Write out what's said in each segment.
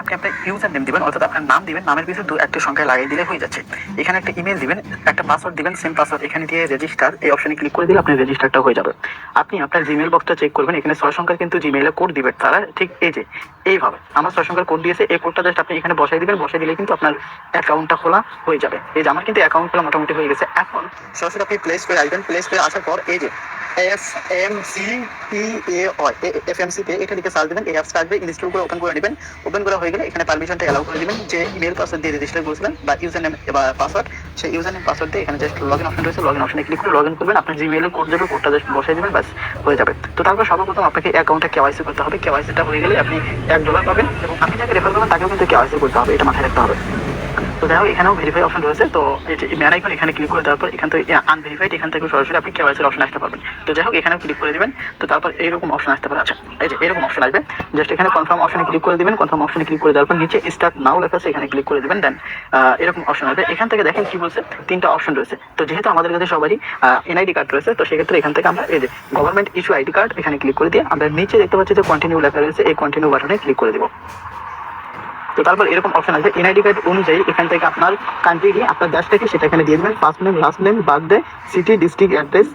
আপনি আপনার user name দিবেন, অর্থাৎ আপনার নাম দিবেন, নামের পিছনে একটা সংখ্যা লাগিয়ে দিলে হয়ে যাচ্ছে। এখানে একটা ইমেল দিবেন, একটা পাসওয়ার্ড দিবেন, সেম পাসওয়ার্ড এখানে দিয়ে রেজিস্টার এই অপশনে ক্লিক করে দিলে আপনার রেজিস্টারটা হয়ে যাবে। আপনি আপনার জিমেল বক্সটা চেক করবেন, এখানে 6 সংখ্যার কিন্তু জিমেইলে কোড দিবে তারা, ঠিক এই যে এইভাবে আমার 6 সংখ্যার কোড দিয়েছে, এই কোডটা জাস্ট আপনি এখানে বসাই দিবেন, বসাই দিলে কিন্তু আপনার অ্যাকাউন্টটা খোলা হয়ে যাবে। এই যে আমার কিন্তু অ্যাকাউন্ট খোলা মোটামুটি হয়ে গেছে। এখন সরাসরি আপনি প্লে স্টোরে আসবেন, প্লে স্টোরে আসার পর এই যে FMC পে এটা লিখে সার্চ দেবেন, এই অ্যাপসটা আসবে, ইনস্টল করে ওপেন করে নেবেন। ওপেন করা হয়ে গেলে এখানে পারমিশনটা অ্যালাউ করে দিবেন, যে ইমেল পাসওয়ার্ড দিয়ে রেজিস্টার করেছিলেন বা ইউজার নেম বা পাসওয়ার্ড, সেই ইউজার নেম পাসওয়ার্ড দিয়ে এখানে জাস্ট লগইন অপশন রয়েছে, লগইন অপশনে ক্লিক করে লগইন করবেন। আপনার জিমেইলে কোড যাবে, কোডটা জাস্ট বসাই দিবেন, ব্যাস হয়ে যাবে। তো তারপর সর্বপ্রথম আপনাকে অ্যাকাউন্টটা কেওয়াইসি করতে হবে। কেওয়াইসিটা হয়ে গেলে আপনি $1 পাবেন, এবং আপনি যাকে রেফার করবেন তাকেও কিন্তু কেওয়াইসি করতে হবে, এটা মাথায় রাখতে হবে। তো যাই হোক, এখানেও ভেরিফাই অপশন রয়েছে। তো এই যে ম্যান আইকন এখানে ক্লিক করে দেওয়ার পর এখান থেকে আনভেরিফাইড, এখান থেকে সরাসরি আপনি কেওয়াইসির অপশন আসতে পারবেন। তো যাই হোক, এখানেও ক্লিক করে দিবেন। তো তারপর এইরকম অপশন আসতে পারে। আচ্ছা, এই যে এরকম অপশন আসবে, জাস্ট এখানে কনফার্ম অপশনে ক্লিক করে দিবেন। কনফার্ম অপশনে ক্লিক করে দেওয়ার পর নিচে স্টার্ট নাও লেখা আছে, এখানে ক্লিক করে দিবেন। দেন এরকম অপশন আসবে। এখান থেকে দেখেন কি বলছে, 3টা অপশন রয়েছে। তো যেহেতু আমাদের কাছে সবারই এনআইডি কার্ড রয়েছে, তো সেক্ষেত্রে এখান থেকে আমরা এই যে গভর্নমেন্ট ইস্যু আইডি কার্ড এখানে ক্লিক করে দিয়ে আমরা নিচে দেখতে পাচ্ছি যে কন্টিনিউ লেখা রয়েছে, এই কন্টিনিউ বাটনে ক্লিক করে দিব। তো তারপর এরকম অপশন আছে, এনআইডি কার্ড অনুযায়ী এখান থেকে আপনার কান্ট্রি দিয়ে আপনার দেশটাকে সেটা এখানে দিয়ে দেবেন, first name, last name, birthday, city, district, address,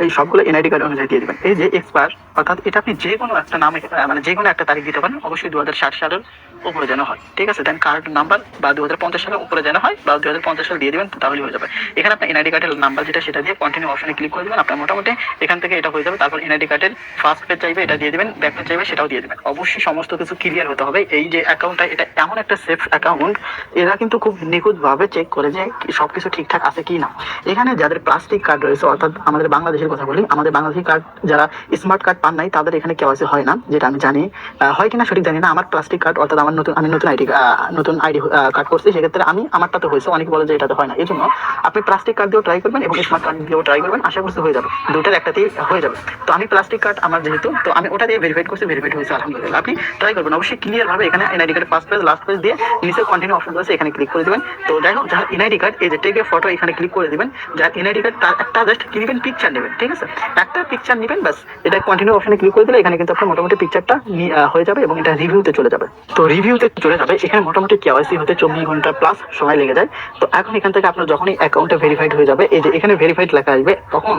এই সবগুলো এনআইডি কার্ড অনুযায়ী দিয়ে দেবেন। এই যে এক্সপায়ার, অর্থাৎ এটা আপনি যে কোনো একটা নামে মানে যে কোনো একটা তারিখ দিতে পারেন, অবশ্যই 2060 সালের উপরে যেন হয়, ঠিক আছে। দেন কার্ড নাম্বার বা 2050 সালের উপরে যেন হয়, বা 2050 সাল দিয়ে দেবেন, তাহলে হয়ে যাবে। এখানে আপনার এনআইডি কার্ডের নাম্বার যেটা সেটা দিয়ে কন্টিনিউ অপশনে ক্লিক করে দেবেন, আপনার মোটামুটি এখান থেকে এটা হয়ে যাবে। তারপর এনআইডি কার্ডের ফার্স্ট পেজ চাইবে, এটা দিয়ে দেবেন, ব্যাক পেজ চাইবে, সেটাও দিয়ে দেবেন। অবশ্যই সমস্ত কিছু ক্লিয়ার হতে হবে। এই যে অ্যাকাউন্টটা, এটা এমন একটা সেফ অ্যাকাউন্ট, এরা কিন্তু খুব নিখুঁতভাবে চেক করে যে সবকিছু ঠিকঠাক আছে কি না। এখানে যাদের প্লাস্টিক কার্ড রয়েছে, অর্থাৎ আমাদের বাংলাদেশের কথা বলি, আমাদের বাংলাদেশি কার্ড যারা স্মার্ট কার্ড পান নাই তাদের এখানে কেওয়াইসি হয় না, যেটা আমি জানি। হয় কিনা সঠিক জানি না। আমার প্লাস্টিক কার্ড, অর্থাৎ আমার আমি নতুন আইডি কার্ড করছি, সেক্ষেত্রে আমি আমারটাতে হয়েছে, অনেকে বলে যে এটাতে হয় না। এই জন্য আপনি প্লাস্টিক কার্ড দিয়েও ট্রাই করবেন এবং স্মার্ট কার্ড দিয়েও ট্রাই করবেন, আশা করছি হয়ে যাবে, দুটার একটাতেই হয়ে যাবে। তো আমি প্লাস্টিক কার্ড আমার যেহেতু, তো আমি ওটা দিয়ে ভেরিফাইড করছি, ভেরিফাইড হয়েছে, আলহামদুলিল্লাহ। আপনি ট্রাই করবেন অবশ্যই ক্লিয়ার ভাবে। এখানে NID card first page, last page দিয়ে নিচে কন্টিনিউ অপশন রয়েছে, এখানে ক্লিক করে দিবেন। তো যাই হোক, যার এনআইডি কার্ড, এই যে টেক এ ফটো এখানে ক্লিক করে দিবেন। যার এনআইডি কার্ড তার একটা জাস্ট কি নেবেন, পিকচার নেবেন, ঠিক আছে, একটা পিকচার নেবেন, ব্যাস। এটা কন্টিনিউ অপশনে ক্লিক করে দিলে এখানে কিন্তু আপনার মোটামুটি পিকচারটা হয়ে যাবে এবং এটা রিভিউতে চলে যাবে। তো রিভিউতে চলে যাবে, এখানে মোটামুটি কেওয়াইসি হতে 24 ঘন্টা প্লাস সময় লেগে যায়। তো এখন এখান থেকে আপনার যখনই অ্যাকাউন্টটা ভেরিফাইড হয়ে যাবে, এই যে এখানে ভেরিফাইড লেখা আসবে, তখন